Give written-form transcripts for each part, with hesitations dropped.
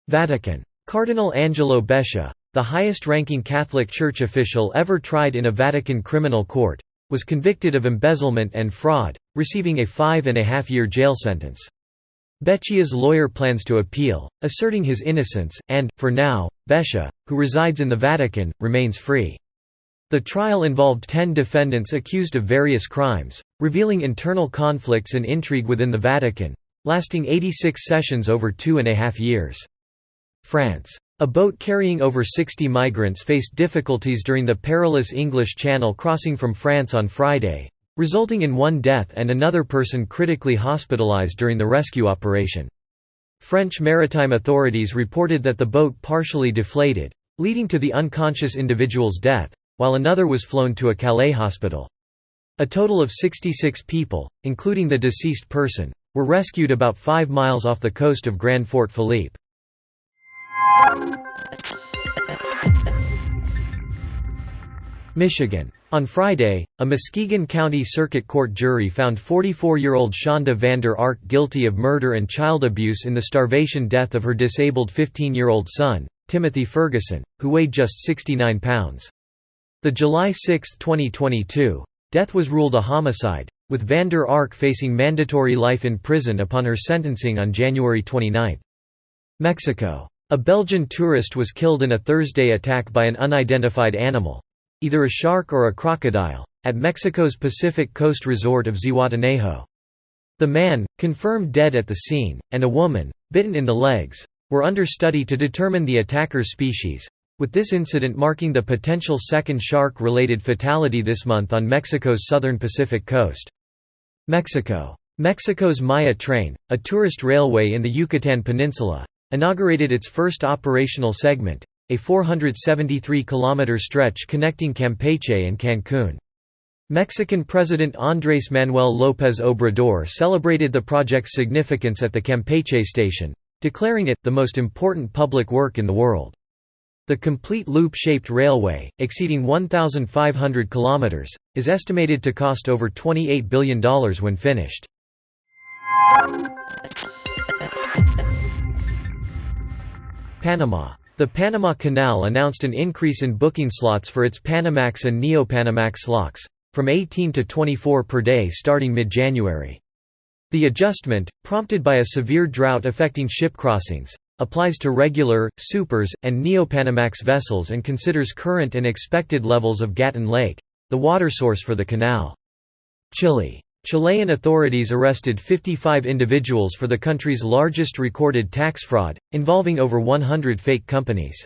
Vatican. Cardinal Angelo Beccia, the highest-ranking Catholic Church official ever tried in a Vatican criminal court, was convicted of embezzlement and fraud, receiving a 5.5-year jail sentence. Beccia's lawyer plans to appeal, asserting his innocence, and, for now, Beccia, who resides in the Vatican, remains free. The trial involved 10 defendants accused of various crimes, revealing internal conflicts and intrigue within the Vatican, lasting 86 sessions over 2.5 years. France. A boat carrying over 60 migrants faced difficulties during the perilous English Channel crossing from France on Friday, resulting in 1 death and another person critically hospitalized during the rescue operation. French maritime authorities reported that the boat partially deflated, leading to the unconscious individual's death, while another was flown to a Calais hospital. A total of 66 people, including the deceased person, were rescued about 5 miles off the coast of Grand Fort Philippe. Michigan. On Friday, a Muskegon County Circuit Court jury found 44-year-old Shonda Vander Ark guilty of murder and child abuse in the starvation death of her disabled 15-year-old son, Timothy Ferguson, who weighed just 69 pounds. The July 6, 2022, death was ruled a homicide, with Vander Ark facing mandatory life in prison upon her sentencing on January 29. Mexico. A Belgian tourist was killed in a Thursday attack by an unidentified animal, either a shark or a crocodile, at Mexico's Pacific Coast resort of Zihuatanejo. The man, confirmed dead at the scene, and a woman, bitten in the legs, were under study to determine the attacker's species, with this incident marking the potential second shark-related fatality this month on Mexico's southern Pacific coast. Mexico. Mexico's Maya train, a tourist railway in the Yucatan Peninsula, inaugurated its first operational segment, a 473-kilometer stretch connecting Campeche and Cancún. Mexican President Andrés Manuel López Obrador celebrated the project's significance at the Campeche station, declaring it the most important public work in the world. The complete loop-shaped railway, exceeding 1,500 kilometers, is estimated to cost over $28 billion when finished. Panama. The Panama Canal announced an increase in booking slots for its Panamax and Neo-Panamax locks, from 18 to 24 per day starting mid-January. The adjustment, prompted by a severe drought affecting ship crossings, applies to regular, supers, and Neo-Panamax vessels and considers current and expected levels of Gatun Lake, the water source for the canal. Chile. Chilean authorities arrested 55 individuals for the country's largest recorded tax fraud, involving over 100 fake companies.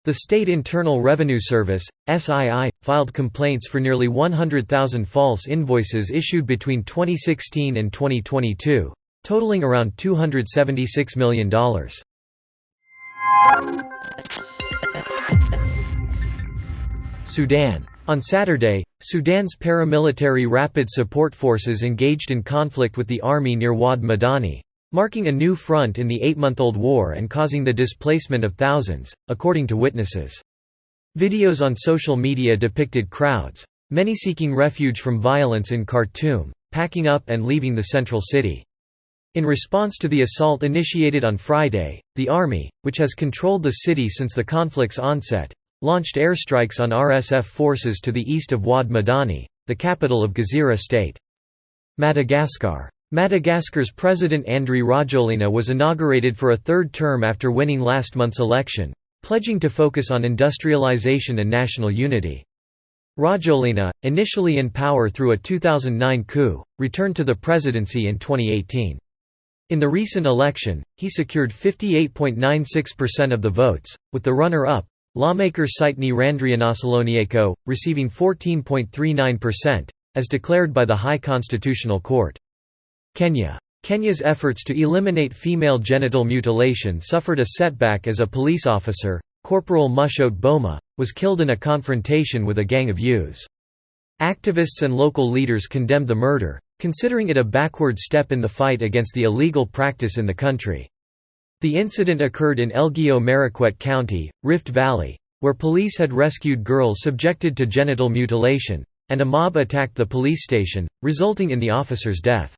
The State Internal Revenue Service, SII, filed complaints for nearly 100,000 false invoices issued between 2016 and 2022, totaling around $276 million. Sudan. On Saturday, Sudan's paramilitary Rapid Support Forces engaged in conflict with the army near Wad Madani, marking a new front in the 8-month-old war and causing the displacement of thousands, according to witnesses. Videos on social media depicted crowds, many seeking refuge from violence in Khartoum, packing up and leaving the central city. In response to the assault initiated on Friday, the army, which has controlled the city since the conflict's onset, launched airstrikes on RSF forces to the east of Wad Madani, the capital of Gezira state. Madagascar. Madagascar's President Andry Rajoelina was inaugurated for a third term after winning last month's election, pledging to focus on industrialization and national unity. Rajoelina, initially in power through a 2009 coup, returned to the presidency in 2018. In the recent election, he secured 58.96% of the votes, with the runner-up, lawmaker Saitni Randrianasalonieko, receiving 14.39%, as declared by the High Constitutional Court. Kenya. Kenya's efforts to eliminate female genital mutilation suffered a setback as a police officer, Corporal Mushot Boma, was killed in a confrontation with a gang of youths. Activists and local leaders condemned the murder, considering it a backward step in the fight against the illegal practice in the country. The incident occurred in Elgeyo Marakwet County, Rift Valley, where police had rescued girls subjected to genital mutilation, and a mob attacked the police station, resulting in the officer's death.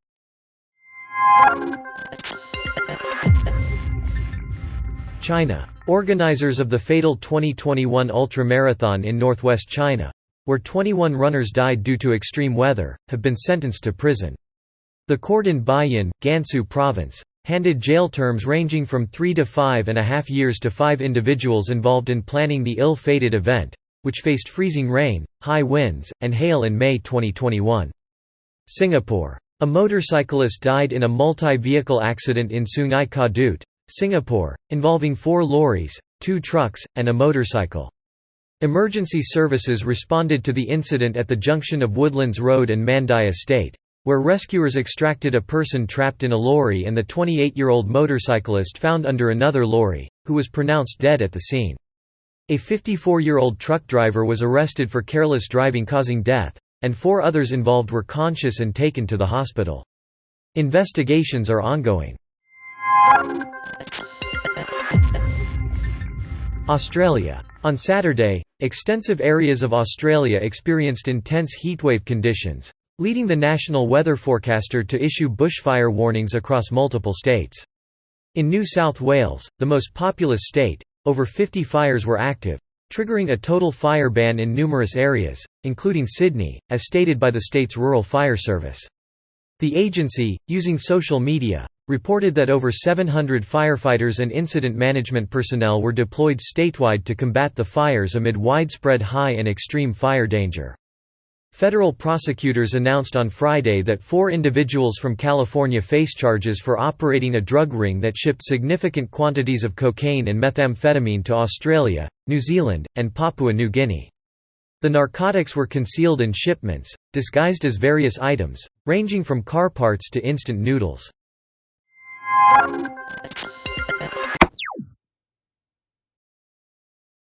China. Organizers of the fatal 2021 ultra-marathon in northwest China, where 21 runners died due to extreme weather, have been sentenced to prison. The court in Baiyun, Gansu Province, handed jail terms ranging from 3 to 5.5 years to 5 individuals involved in planning the ill-fated event, which faced freezing rain, high winds, and hail in May 2021. Singapore. A motorcyclist died in a multi-vehicle accident in Sungai Kadut, Singapore, involving 4 lorries, 2 trucks, and a motorcycle. Emergency services responded to the incident at the junction of Woodlands Road and Mandai Estate, where rescuers extracted a person trapped in a lorry and the 28-year-old motorcyclist found under another lorry, who was pronounced dead at the scene. A 54-year-old truck driver was arrested for careless driving causing death, and 4 others involved were conscious and taken to the hospital. Investigations are ongoing. Australia. On Saturday, extensive areas of Australia experienced intense heatwave conditions, leading the national weather forecaster to issue bushfire warnings across multiple states. In New South Wales, the most populous state, over 50 fires were active, triggering a total fire ban in numerous areas, including Sydney, as stated by the state's Rural Fire Service. The agency, using social media, reported that over 700 firefighters and incident management personnel were deployed statewide to combat the fires amid widespread high and extreme fire danger. Federal prosecutors announced on Friday that 4 individuals from California face charges for operating a drug ring that shipped significant quantities of cocaine and methamphetamine to Australia, New Zealand, and Papua New Guinea. The narcotics were concealed in shipments, disguised as various items, ranging from car parts to instant noodles.